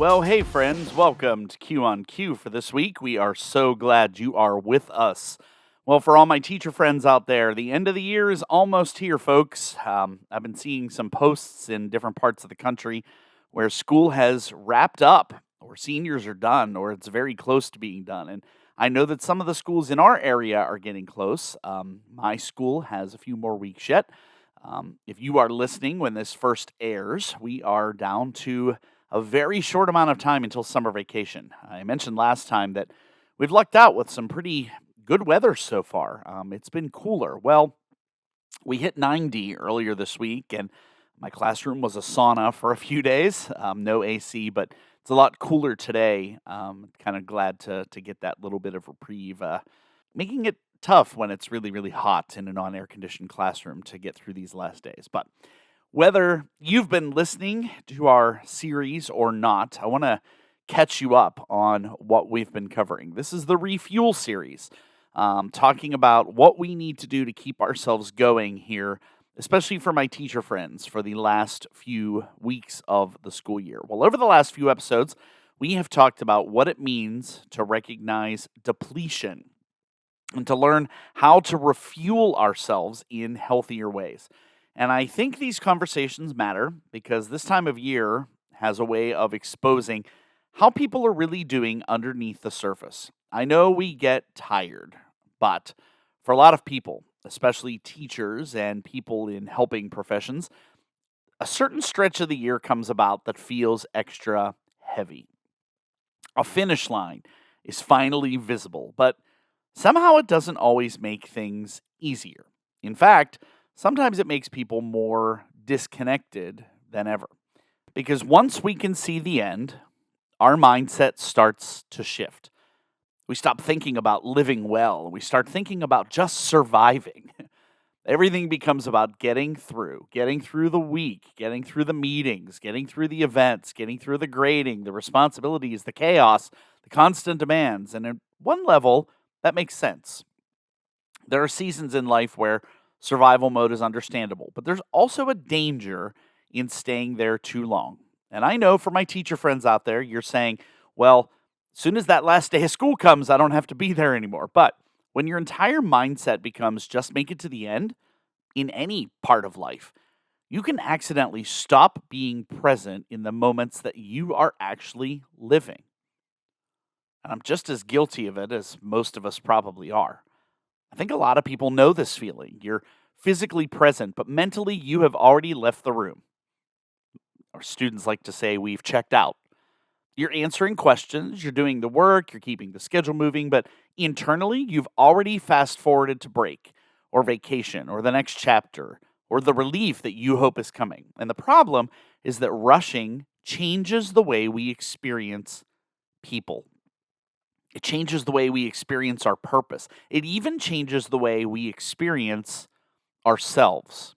Well, hey, friends, welcome to Q on Q for this week. We are so glad you are with us. Well, for all my teacher friends out there, the end of the year is almost here, folks. I've been seeing some posts in different parts of the country where school has wrapped up, or seniors are done, or it's very close to being done. And I know that some of the schools in our area are getting close. My school has a few more weeks yet. If you are listening when this first airs, we are down to a very short amount of time until summer vacation. I mentioned last time that we've lucked out with some pretty good weather so far. It's been cooler. Well, we hit 90 earlier this week, and my classroom was a sauna for a few days. No AC, but it's a lot cooler today. Kind of glad to get that little bit of reprieve, making it tough when it's really, really hot in a non-air conditioned classroom to get through these last days. But whether you've been listening to our series or not, I want to catch you up on what we've been covering. This is the Refuel series, talking about what we need to do to keep ourselves going here, especially for my teacher friends for the last few weeks of the school year. Well, over the last few episodes, we have talked about what it means to recognize depletion and to learn how to refuel ourselves in healthier ways. And I think these conversations matter because this time of year has a way of exposing how people are really doing underneath the surface. I know we get tired, but for a lot of people, especially teachers and people in helping professions, a certain stretch of the year comes about that feels extra heavy. A finish line is finally visible, but somehow it doesn't always make things easier. In fact, sometimes it makes people more disconnected than ever. Because once we can see the end, our mindset starts to shift. We stop thinking about living well, and we start thinking about just surviving. Everything becomes about getting through the week, getting through the meetings, getting through the events, getting through the grading, the responsibilities, the chaos, the constant demands. And at one level, that makes sense. There are seasons in life where survival mode is understandable, but there's also a danger in staying there too long. And I know for my teacher friends out there, you're saying, well, as soon as that last day of school comes, I don't have to be there anymore. But when your entire mindset becomes just make it to the end in any part of life, you can accidentally stop being present in the moments that you are actually living. And I'm just as guilty of it as most of us probably are. I think a lot of people know this feeling. You're physically present, but mentally you have already left the room. Our students like to say we've checked out. You're answering questions, you're doing the work, you're keeping the schedule moving, but internally you've already fast forwarded to break or vacation or the next chapter or the relief that you hope is coming. And the problem is that rushing changes the way we experience people. It changes the way we experience our purpose. It even changes the way we experience ourselves.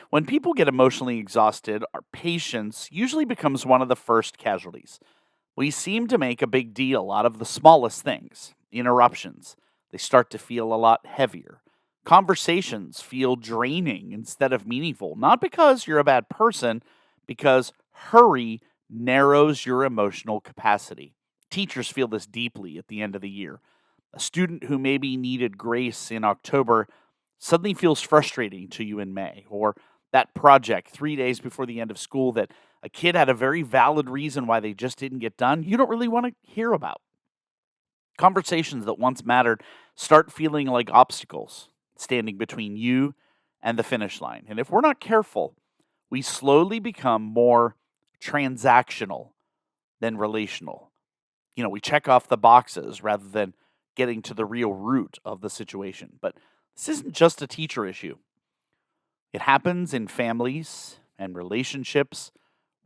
When people get emotionally exhausted, our patience usually becomes one of the first casualties. We seem to make a big deal out of the smallest things, interruptions. They start to feel a lot heavier. Conversations feel draining instead of meaningful, not because you're a bad person, because hurry narrows your emotional capacity. Teachers feel this deeply at the end of the year. A student who maybe needed grace in October suddenly feels frustrating to you in May, or that project 3 days before the end of school that a kid had a very valid reason why they just didn't get done, you don't really want to hear about. Conversations that once mattered start feeling like obstacles standing between you and the finish line. And if we're not careful, we slowly become more transactional than relational. We check off the boxes rather than getting to the real root of the situation. But this isn't just a teacher issue. It happens in families and relationships,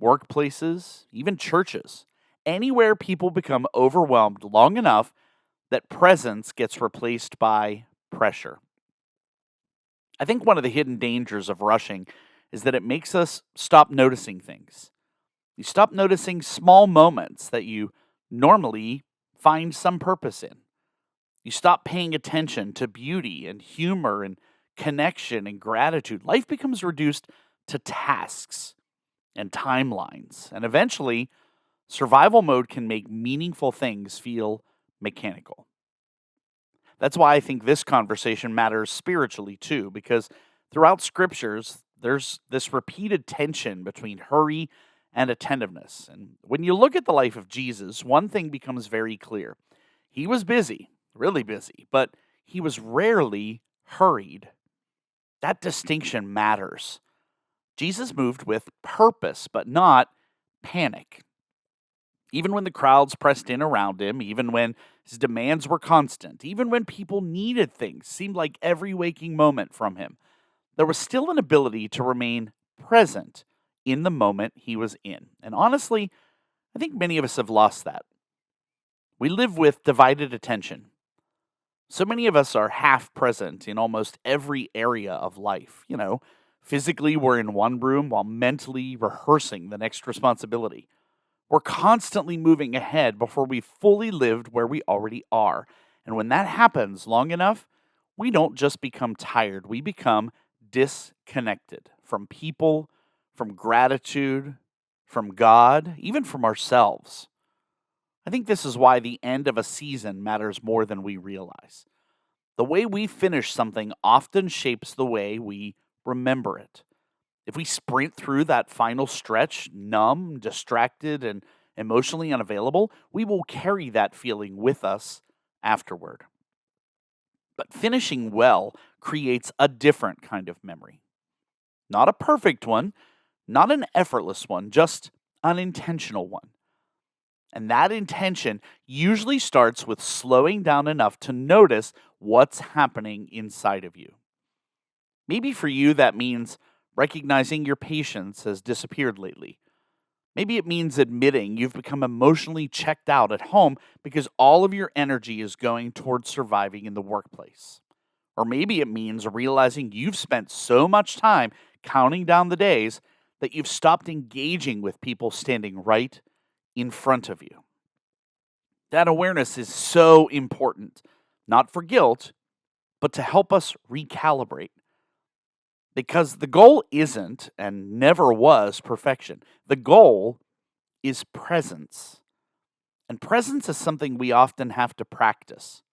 workplaces, even churches. Anywhere people become overwhelmed long enough that presence gets replaced by pressure. I think one of the hidden dangers of rushing is that it makes us stop noticing things. You stop noticing small moments that you normally find some purpose in. You stop paying attention to beauty and humor and connection and gratitude. Life becomes reduced to tasks and timelines. And eventually, Survival mode can make meaningful things feel mechanical. That's why I think this conversation matters spiritually too, because throughout scriptures, there's this repeated tension between hurry and attentiveness. And when you look at the life of Jesus, one thing becomes very clear. He was busy, really busy, but he was rarely hurried. That distinction matters. Jesus moved with purpose, but not panic. Even when the crowds pressed in around him, even when his demands were constant, even when people needed things, seemed like every waking moment from him, there was still an ability to remain present in the moment he was in. And honestly, I think many of us have lost that. We live with divided attention. So many of us are half present in almost every area of life. Physically, we're in one room while mentally rehearsing the next responsibility. We're constantly moving ahead before we've fully lived where we already are. And when that happens long enough, we don't just become tired, we become disconnected from people, from gratitude, from God, even from ourselves. I think this is why the end of a season matters more than we realize. The way we finish something often shapes the way we remember it. If we sprint through that final stretch, numb, distracted, and emotionally unavailable, we will carry that feeling with us afterward. But finishing well creates a different kind of memory. Not a perfect one, not an effortless one, just an intentional one. And that intention usually starts with slowing down enough to notice what's happening inside of you. Maybe for you, that means recognizing your patience has disappeared lately. Maybe it means admitting you've become emotionally checked out at home because all of your energy is going towards surviving in the workplace. Or maybe it means realizing you've spent so much time counting down the days that you've stopped engaging with people standing right in front of you. That awareness is so important, not for guilt, but to help us recalibrate. Because the goal isn't and never was perfection. The goal is presence. And presence is something we often have to practice.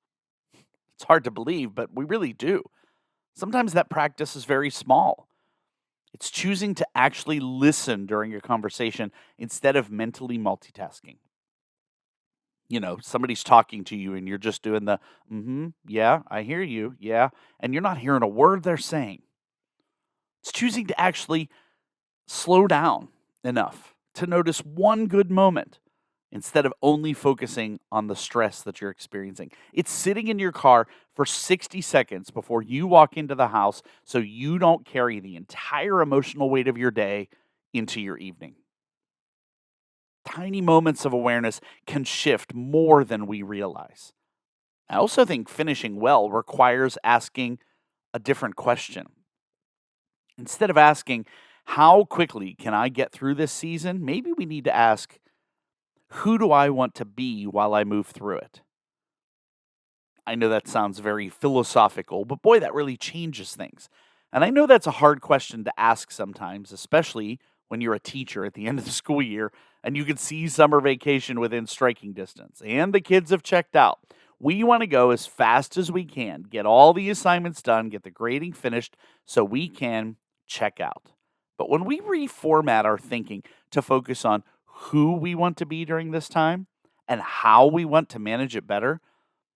It's hard to believe, but we really do. Sometimes that practice is very small. It's choosing to actually listen during a conversation instead of mentally multitasking. Somebody's talking to you and you're just doing the, yeah, I hear you, yeah, and you're not hearing a word they're saying. It's choosing to actually slow down enough to notice one good moment instead of only focusing on the stress that you're experiencing. It's sitting in your car for 60 seconds before you walk into the house so you don't carry the entire emotional weight of your day into your evening. Tiny moments of awareness can shift more than we realize. I also think finishing well requires asking a different question. Instead of asking, how quickly can I get through this season? Maybe we need to ask, who do I want to be while I move through it? I know that sounds very philosophical, but boy, that really changes things. And I know that's a hard question to ask sometimes, especially when you're a teacher at the end of the school year and you can see summer vacation within striking distance and the kids have checked out. We want to go as fast as we can, get all the assignments done, get the grading finished so we can check out. But when we reformat our thinking to focus on who we want to be during this time and how we want to manage it better,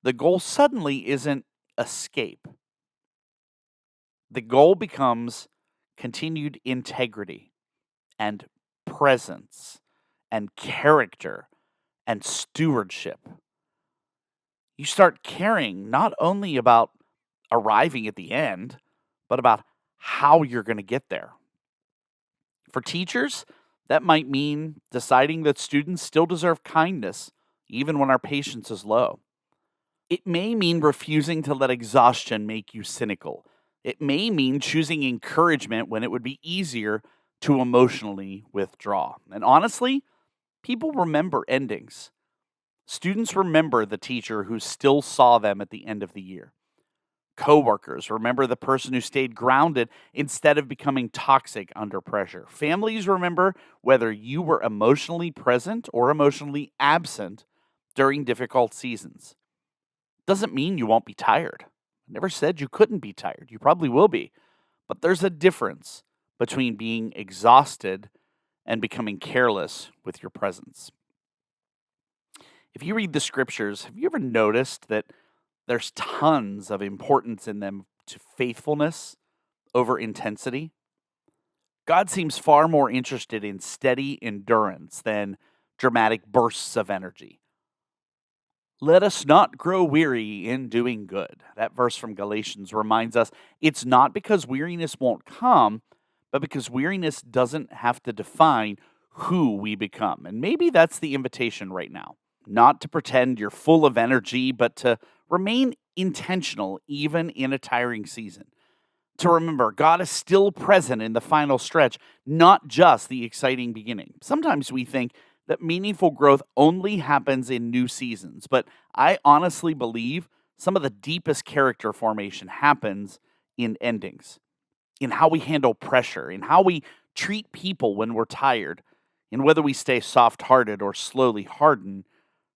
the goal suddenly isn't escape. The goal becomes continued integrity and presence and character and stewardship. You start caring not only about arriving at the end, but about how you're going to get there. For teachers, that might mean deciding that students still deserve kindness, even when our patience is low. It may mean refusing to let exhaustion make you cynical. It may mean choosing encouragement when it would be easier to emotionally withdraw. And honestly, people remember endings. Students remember the teacher who still saw them at the end of the year. Coworkers remember the person who stayed grounded instead of becoming toxic under pressure. Families remember whether you were emotionally present or emotionally absent during difficult seasons. Doesn't mean you won't be tired. I never said you couldn't be tired. You probably will be. But there's a difference between being exhausted and becoming careless with your presence. If you read the scriptures, have you ever noticed that there's tons of importance in them to faithfulness over intensity? God seems far more interested in steady endurance than dramatic bursts of energy. Let us not grow weary in doing good. That verse from Galatians reminds us it's not because weariness won't come, but because weariness doesn't have to define who we become. And maybe that's the invitation right now. Not to pretend you're full of energy, but to remain intentional even in a tiring season. To remember God is still present in the final stretch, not just the exciting beginning. Sometimes we think that meaningful growth only happens in new seasons, but I honestly believe some of the deepest character formation happens in endings, in how we handle pressure, in how we treat people when we're tired, in whether we stay soft hearted or slowly harden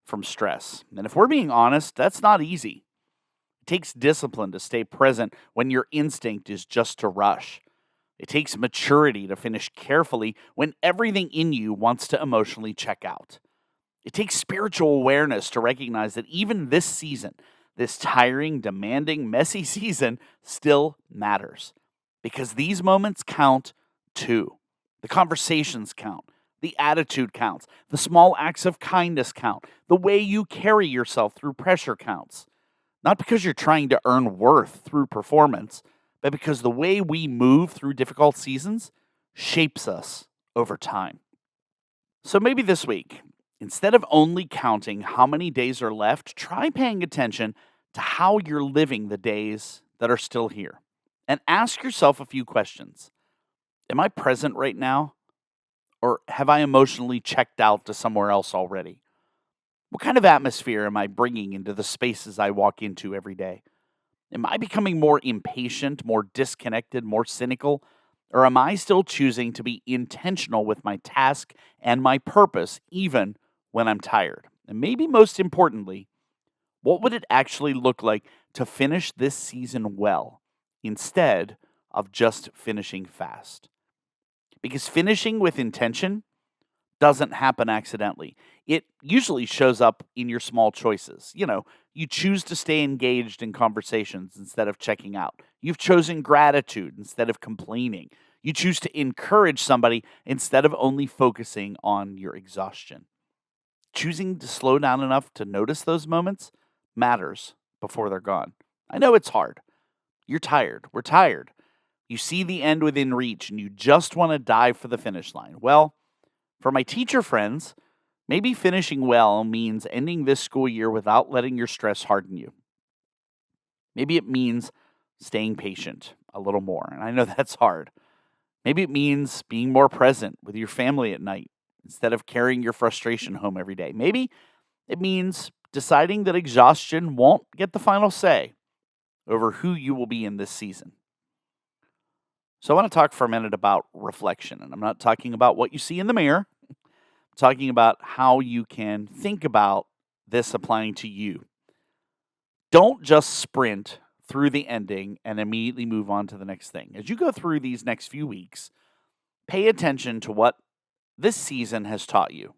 from stress. And if we're being honest, that's not easy. It takes discipline to stay present when your instinct is just to rush. It takes maturity to finish carefully when everything in you wants to emotionally check out. It takes spiritual awareness to recognize that even this season, this tiring, demanding, messy season, still matters. Because these moments count too. The conversations count. The attitude counts. The small acts of kindness count. The way you carry yourself through pressure counts. Not because you're trying to earn worth through performance, but because the way we move through difficult seasons shapes us over time. So maybe this week, instead of only counting how many days are left, try paying attention to how you're living the days that are still here. And ask yourself a few questions. Am I present right now? Or have I emotionally checked out to somewhere else already? What kind of atmosphere am I bringing into the spaces I walk into every day? Am I becoming more impatient, more disconnected, more cynical? Or am I still choosing to be intentional with my task and my purpose, even when I'm tired? And maybe most importantly, what would it actually look like to finish this season well instead of just finishing fast? Because finishing with intention doesn't happen accidentally. It usually shows up in your small choices. You choose to stay engaged in conversations instead of checking out. You've chosen gratitude instead of complaining. You choose to encourage somebody instead of only focusing on your exhaustion. Choosing to slow down enough to notice those moments matters before they're gone. I know it's hard. You're tired. We're tired. You see the end within reach and you just want to dive for the finish line. Well, for my teacher friends, maybe finishing well means ending this school year without letting your stress harden you. Maybe it means staying patient a little more, and I know that's hard. Maybe it means being more present with your family at night instead of carrying your frustration home every day. Maybe it means deciding that exhaustion won't get the final say over who you will be in this season. So I want to talk for a minute about reflection, and I'm not talking about what you see in the mirror. Talking about how you can think about this applying to you. Don't just sprint through the ending and immediately move on to the next thing. As you go through these next few weeks, pay attention to what this season has taught you.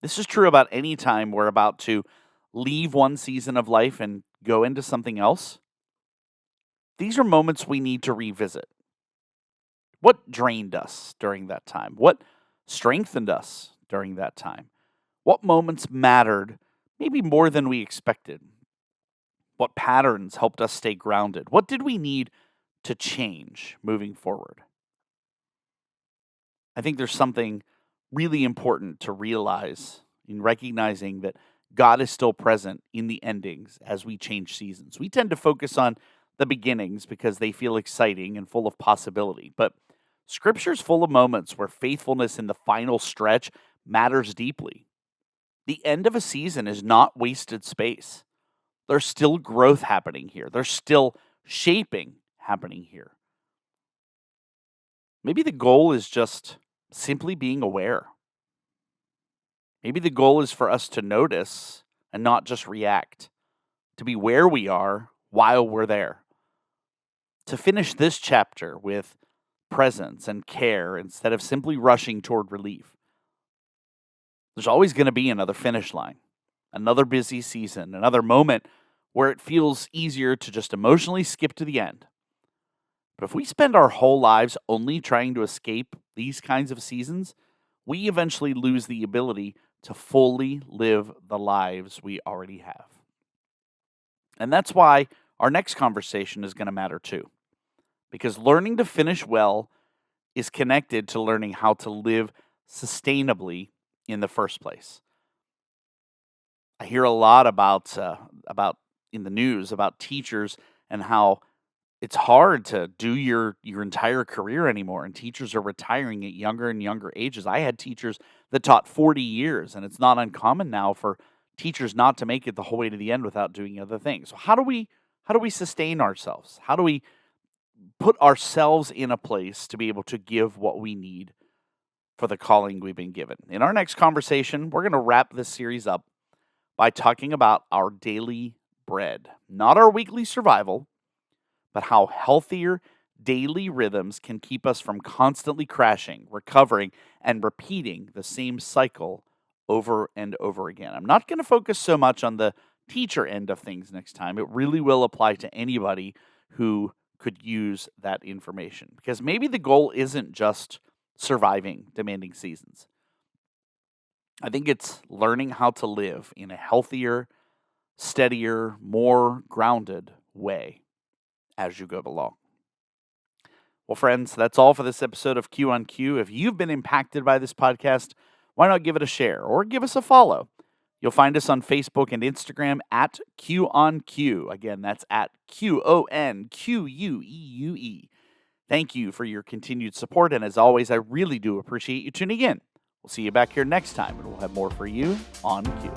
This is true about any time we're about to leave one season of life and go into something else. These are moments we need to revisit. What drained us during that time? What strengthened us during that time? What moments mattered, maybe more than we expected? What patterns helped us stay grounded? What did we need to change moving forward? I think there's something really important to realize in recognizing that God is still present in the endings as we change seasons. We tend to focus on the beginnings because they feel exciting and full of possibility, but Scripture's full of moments where faithfulness in the final stretch matters deeply. The end of a season is not wasted space. There's still growth happening here. There's still shaping happening here. Maybe the goal is just simply being aware. Maybe the goal is for us to notice and not just react, to be where we are while we're there, to finish this chapter with presence and care instead of simply rushing toward relief. There's always going to be another finish line, another busy season, another moment where it feels easier to just emotionally skip to the end. But if we spend our whole lives only trying to escape these kinds of seasons, we eventually lose the ability to fully live the lives we already have. And that's why our next conversation is going to matter too. Because learning to finish well is connected to learning how to live sustainably in the first place. I hear a lot about in the news about teachers and how it's hard to do your entire career anymore, and teachers are retiring at younger and younger ages. I had teachers that taught 40 years, and it's not uncommon now for teachers not to make it the whole way to the end without doing other things. So how do we sustain ourselves? How do we put ourselves in a place to be able to give what we need for the calling we've been given? In our next conversation, we're going to wrap this series up by talking about our daily bread, not our weekly survival, but how healthier daily rhythms can keep us from constantly crashing, recovering, and repeating the same cycle over and over again. I'm not going to focus so much on the teacher end of things next time. It really will apply to anybody who could use that information, because maybe the goal isn't just surviving demanding seasons. I think it's learning how to live in a healthier, steadier, more grounded way as you go along. Well, friends, that's all for this episode of Q on Q. If you've been impacted by this podcast, why not give it a share or give us a follow? You'll find us on Facebook and Instagram at Q on Q. Again, that's at QONQUEUE. Thank you for your continued support, and as always, I really do appreciate you tuning in. We'll see you back here next time, and we'll have more for you on Q.